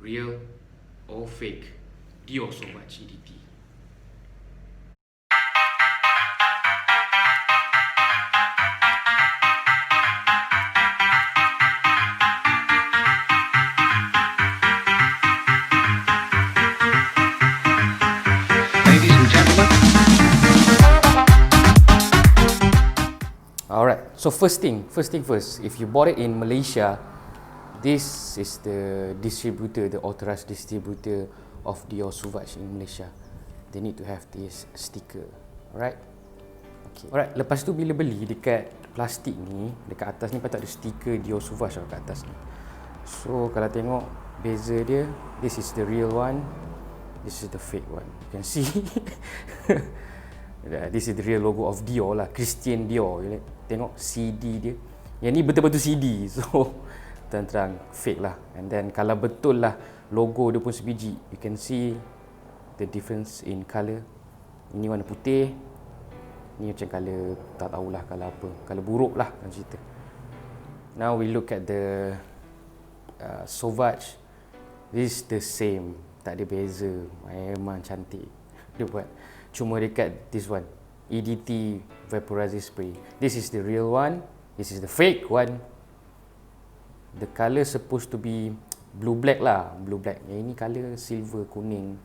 real or fake Dior Sauvage EDT. Ladies and gentlemen. Alright, so first thing first, if you bought it in Malaysia, this is the distributor, the authorized distributor of Dior Sauvage in Malaysia. They need to have this sticker. Alright. Okay. Alright, lepas tu bila beli dekat plastik ni, dekat atas ni patut ada stiker Dior Sauvage dekat atas ni. So kalau tengok beza dia, this is the real one, this is the fake one. You can see. This is the real logo of Dior lah, Christian Dior. Tengok CD dia. Yang ni betul-betul CD. So terang-terang fake lah. And then kalau betul lah logo dia pun sebiji, you can see the difference in colour. Ini warna putih, ni macam colour tak tahulah colour apa, colour buruk lah kan cerita. Now we look at the Sauvage. This is the same, tak ada beza, memang cantik dia buat. Cuma dekat this one, EDT Vaporizer Spray, this is the real one, this is the fake one. The colour supposed to be blue black lah, blue black. Yang ini colour silver kuning,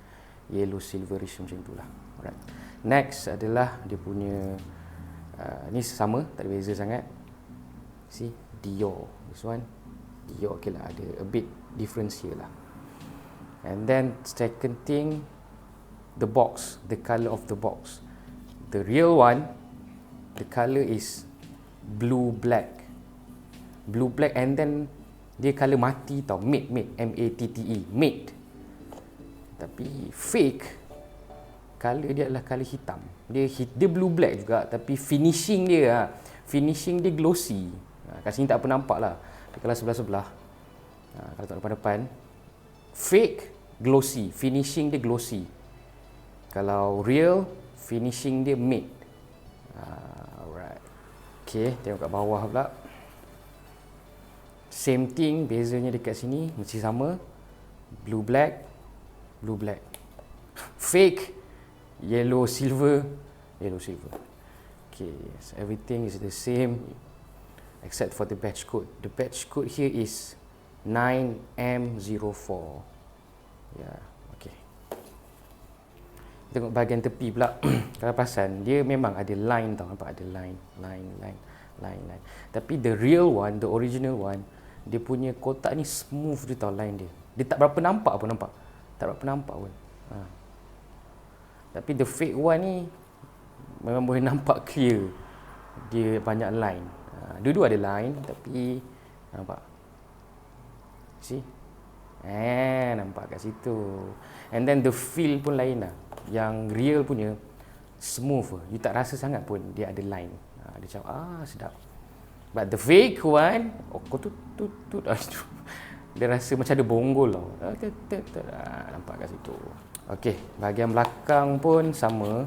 yellow silverish macam itulah. Alright. Next adalah dia punya ni sama, tak ada beza sangat. See, Dior. This one Dior, okay lah, ada a bit difference here lah. And then second thing, the box, the colour of the box. The real one, the colour is blue black. Blue black, and then dia colour mati tau, matte, M-A-T-T-E, matte. Tapi fake, colour dia adalah colour hitam. Dia blue black juga, tapi finishing dia glossy. Kat sini tak apa nampak lah. Kalau sebelah-sebelah, kalau tak depan-depan, fake glossy, finishing dia glossy. Kalau real, finishing dia matte. Alright. Okay, tengok kat bawah pula. Same thing, bezanya dekat sini masih sama. Blue black, blue black. Fake, yellow silver, yellow silver. Okay, so everything is the same except for the batch code. The batch code here is 9M04. Yeah, okay. Tengok bahagian tepi pula. Kalau perasan, dia memang ada line tau, nampak ada line. Tapi the real one, the original one, dia punya kotak ni smooth dia tau line dia. Dia tak berapa nampak pun, nampak. Tak berapa nampak pun. Tapi the fake one ni memang boleh nampak clear. Dia banyak line. Dua-dua ada line, tapi nampak. See? Nampak kat situ. And then the feel pun lain lah. Yang real punya smooth. You tak rasa sangat pun dia ada line. Dia macam sedap. But the fake one, dia rasa macam ada bonggol tau. Nampak kat situ. Okay, bahagian belakang pun sama.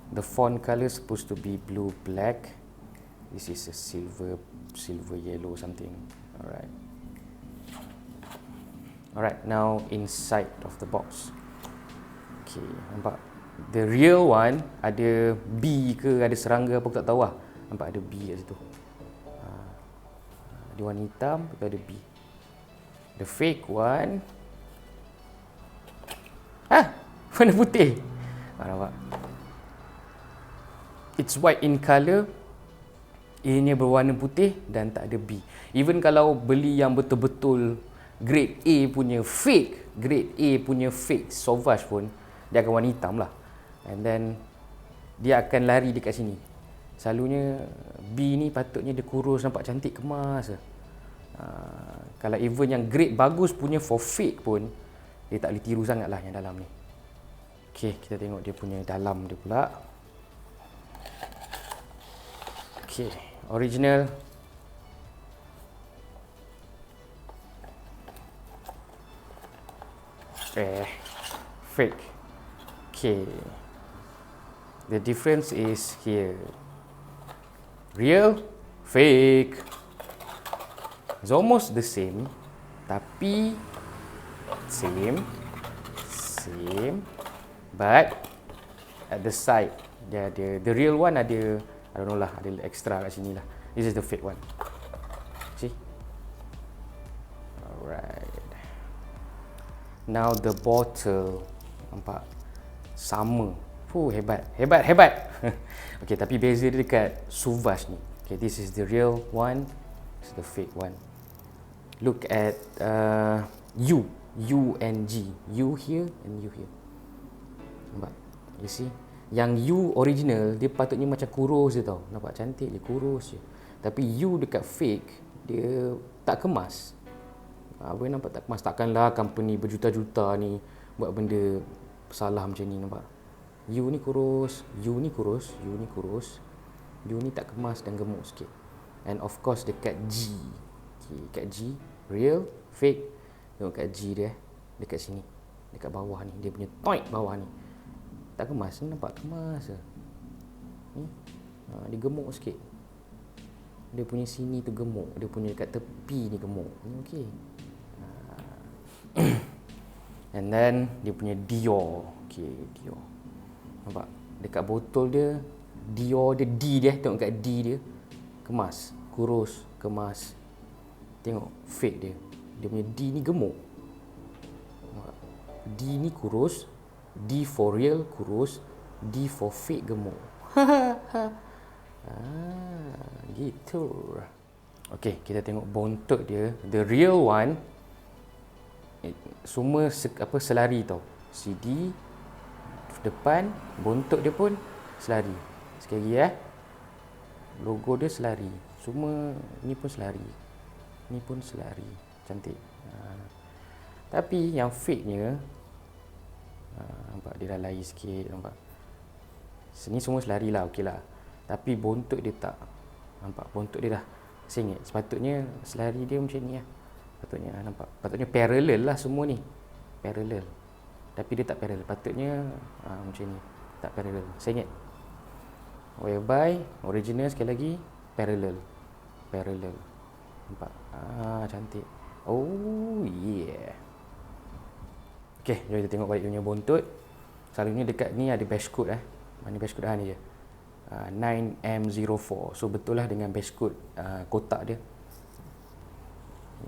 The font colour supposed to be blue black. This is a silver yellow something. Alright, now inside of the box. Okay, nampak? The real one ada bee ke, ada serangga apa aku tak tahu lah. Nampak ada bee kat situ. Dia warna hitam, lepas ada bee. The fake one, warna putih. Nampak? It's white in colour. Ini berwarna putih dan tak ada bee. Even kalau beli yang betul-betul grade A punya fake, Sauvage pun, dia akan warna hitam lah. And then dia akan lari dekat sini. Selalunya B ni patutnya dia kurus, nampak cantik, kemas. Kalau even yang grade bagus punya for fake pun, dia tak boleh tiru sangat lah yang dalam ni. Okay, kita tengok dia punya dalam dia pula. Okay, original. Fake. Okay, the difference is here. Real, fake. It's almost the same, tapi Same. But at the side dia ada, the real one ada, I don't know lah, ada extra kat sini lah. This is the fake one. See? Alright. Now the bottle. Nampak? Sama. Hebat. Okay, tapi beza dia dekat Suvash ni. Okay, this is the real one. This is the fake one. Look at U and G. U here and U here. Nampak? You see? Yang U original, dia patutnya macam kurus je tau. Nampak cantik je, kurus je. Tapi U dekat fake, dia tak kemas. Boleh nampak tak kemas. Takkanlah company berjuta-juta ni buat benda salah macam ni, nampak? U ni kurus, U ni kurus, U ni kurus. U ni tak kemas dan gemuk sikit. And of course dekat G. Okay, kat G, real, fake. Tengok kat G dia, dekat sini. Dekat bawah ni, dia punya toit bawah ni. Tak kemas, nampak kemas je. Dia gemuk sikit. Dia punya sini tu gemuk, dia punya dekat tepi ni gemuk. Ni okey. And then dia punya Dior. Okey, Dior. Nampak? Dekat botol dia, Dior dia, D dia, tengok kat D dia. Kemas, kurus, kemas. Tengok fake dia. Dia punya D ni gemuk. Nampak? D ni kurus, D for real kurus, D for fake gemuk. Gitu. Okay, kita tengok bontot dia. The real one, semua selari tau. CD depan, bontot dia pun selari. Sekali lagi logo dia selari. Semua ni pun selari. Ni pun selari. Cantik. Tapi yang fake nya, nampak dia dah lain sikit, nampak. Sini semua selari lah, okey lah. Tapi bontot dia tak. Nampak bontot dia dah sengit. Sepatutnya selari dia macam ni lah. Patutnya nampak. Patutnya parallel lah semua ni. Parallel. Tapi dia tak parallel. Patutnya macam ni. Tak parallel. Sengit. Whereby original sekali lagi parallel. Parallel. Nampak. Cantik. Oh yeah. Okay, jom kita tengok balik dia punya bontot. Selalunya dekat ni ada base code Mana base code ni je. 9M04. So betul lah dengan base code kotak dia.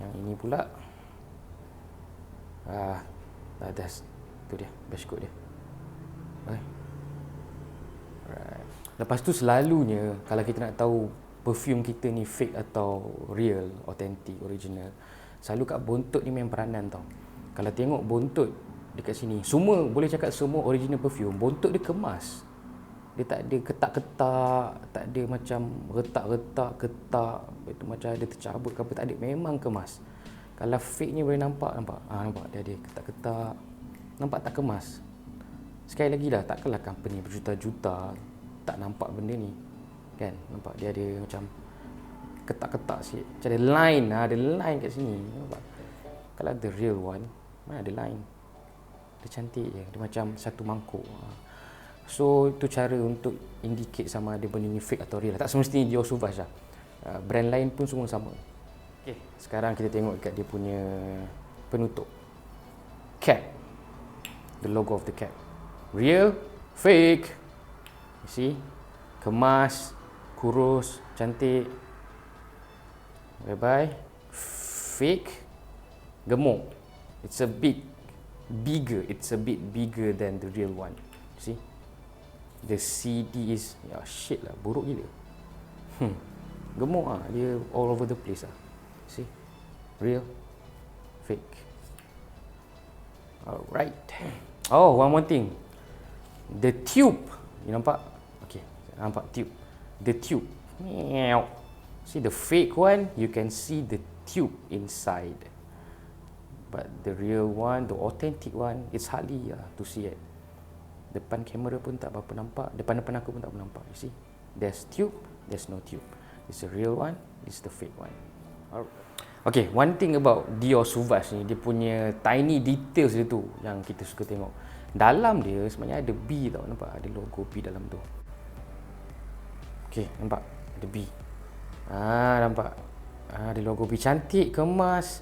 Yang ini pula atas tu dia base code dia. Right. Lepas tu selalunya kalau kita nak tahu perfume kita ni fake atau real, authentic, original, selalu kat bontot ni main peranan tau. Kalau tengok bontot dekat sini, semua boleh cakap semua original perfume, bontot dia kemas. Dia tak ada ketak-ketak, tak ada macam retak-retak, ketak, itu macam ada tercabut ke apa, tak ada, memang kemas. Kalau fake ni boleh nampak, nampak dia ada ketak-ketak, nampak tak kemas. Sekali lagi lah, takkanlah company berjuta-juta tak nampak benda ni, kan? Nampak dia ada macam ketak-ketak sikit, macam ada line kat sini, nampak? Kalau ada real one, mana ada line, dia cantik je, dia macam satu mangkuk. So itu cara untuk indicate sama ada benda ni fake atau real. Tak semestinya Dior Sauvage lah. Brand lain pun semua sama. Okay, sekarang kita tengok dekat dia punya penutup. Cap. The logo of the cap. Real, fake. You see? Kemas, kurus, cantik. Bye-bye. Fake, gemuk. It's a bit bigger. It's a bit bigger than the real one. You see? The CD is shit lah, buruk gila. Gemuk dia all over the place lah. See? Real, fake. Alright. Oh, one more thing. The tube. You nampak? Okay, nampak tube. The tube. Meow. See the fake one, you can see the tube inside. But the real one, the authentic one, it's hardly to see it. Depan kamera pun tak berapa nampak, depan aku pun tak berapa nampak. You see, there's tube, there's no tube. It's the real one, it's the fake one. Okay, one thing about Dior Sauvage ni, dia punya tiny details dia tu yang kita suka tengok. Dalam dia sebenarnya ada B tau, nampak? Ada logo B dalam tu. Okay, nampak? Ada B. Nampak? Ada logo B, cantik, kemas.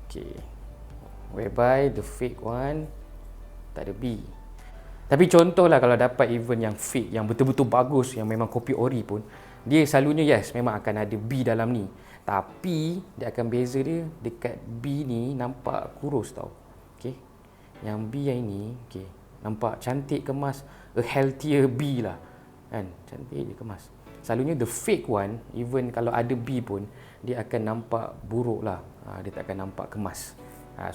Okay, whereby the fake one tak ada B. Tapi contohlah kalau dapat even yang fake, yang betul-betul bagus, yang memang kopi ori pun, dia selalunya yes, memang akan ada B dalam ni. Tapi dia akan beza dia dekat B ni nampak kurus tau. Okay. Yang B yang ini, okay, nampak cantik kemas, a healthier B lah. Kan? Cantik dia kemas. Selalunya the fake one, even kalau ada B pun, dia akan nampak buruk lah. Dia tak akan nampak kemas.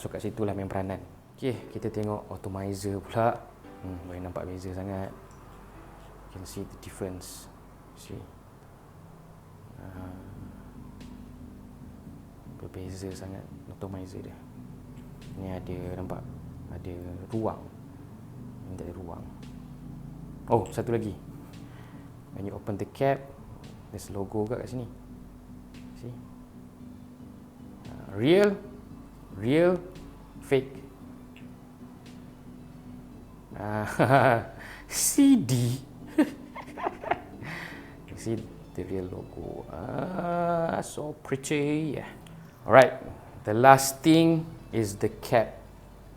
So kat situ lah main peranan. Okay, kita tengok atomizer pula. Boleh nampak beza sangat. You can see the difference. See. Berbeza sangat atomizer dia. Ni ada, nampak? Ada ruang. Ni tak ada ruang. Oh, satu lagi. When you open the cap, there's logo kat sini. See? Real, fake. CD. You see the real logo. So pretty. Alright, the last thing is the cap.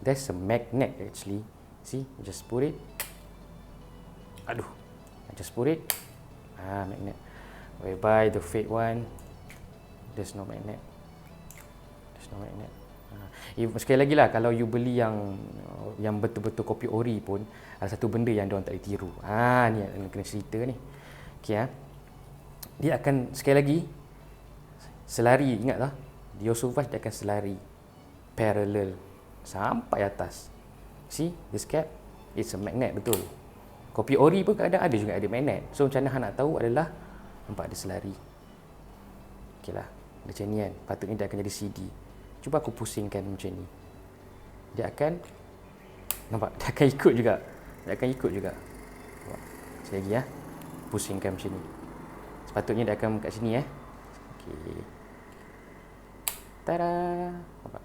There's a magnet actually. See, just put it. Aduh, I just put it. Magnet. Whereby the fake one, there's no magnet. There's no magnet. Sekali lagi lah, kalau you beli yang betul-betul kopi ori pun, ada satu benda yang diorang tak boleh tiru. Ni yang kena cerita ni. Okay, dia akan sekali lagi selari, ingat tak? Diosovage dia akan selari parallel sampai atas. See, this cap, it's a magnet, betul. Kopi ori pun kadang ada juga ada magnet. So macam mana hang nak tahu adalah nampak ada selari. Okey lah, macam ni kan. Patutnya dia akan jadi CD. Cuba aku pusingkan macam ni. Dia akan, nampak? Dia akan ikut juga. Dia akan ikut juga. Sekali lagi ya. Pusingkan macam ni. Sepatutnya dia akan kat sini Okey. Tada. Nampak?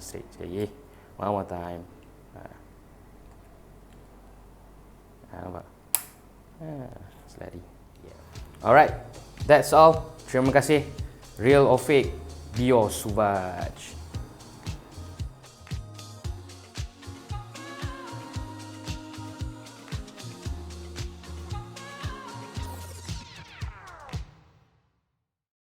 Straight. Sekali lagi. One more time. Nampak? Selari. Alright. That's all. Terima kasih. Real or fake, Diosovage.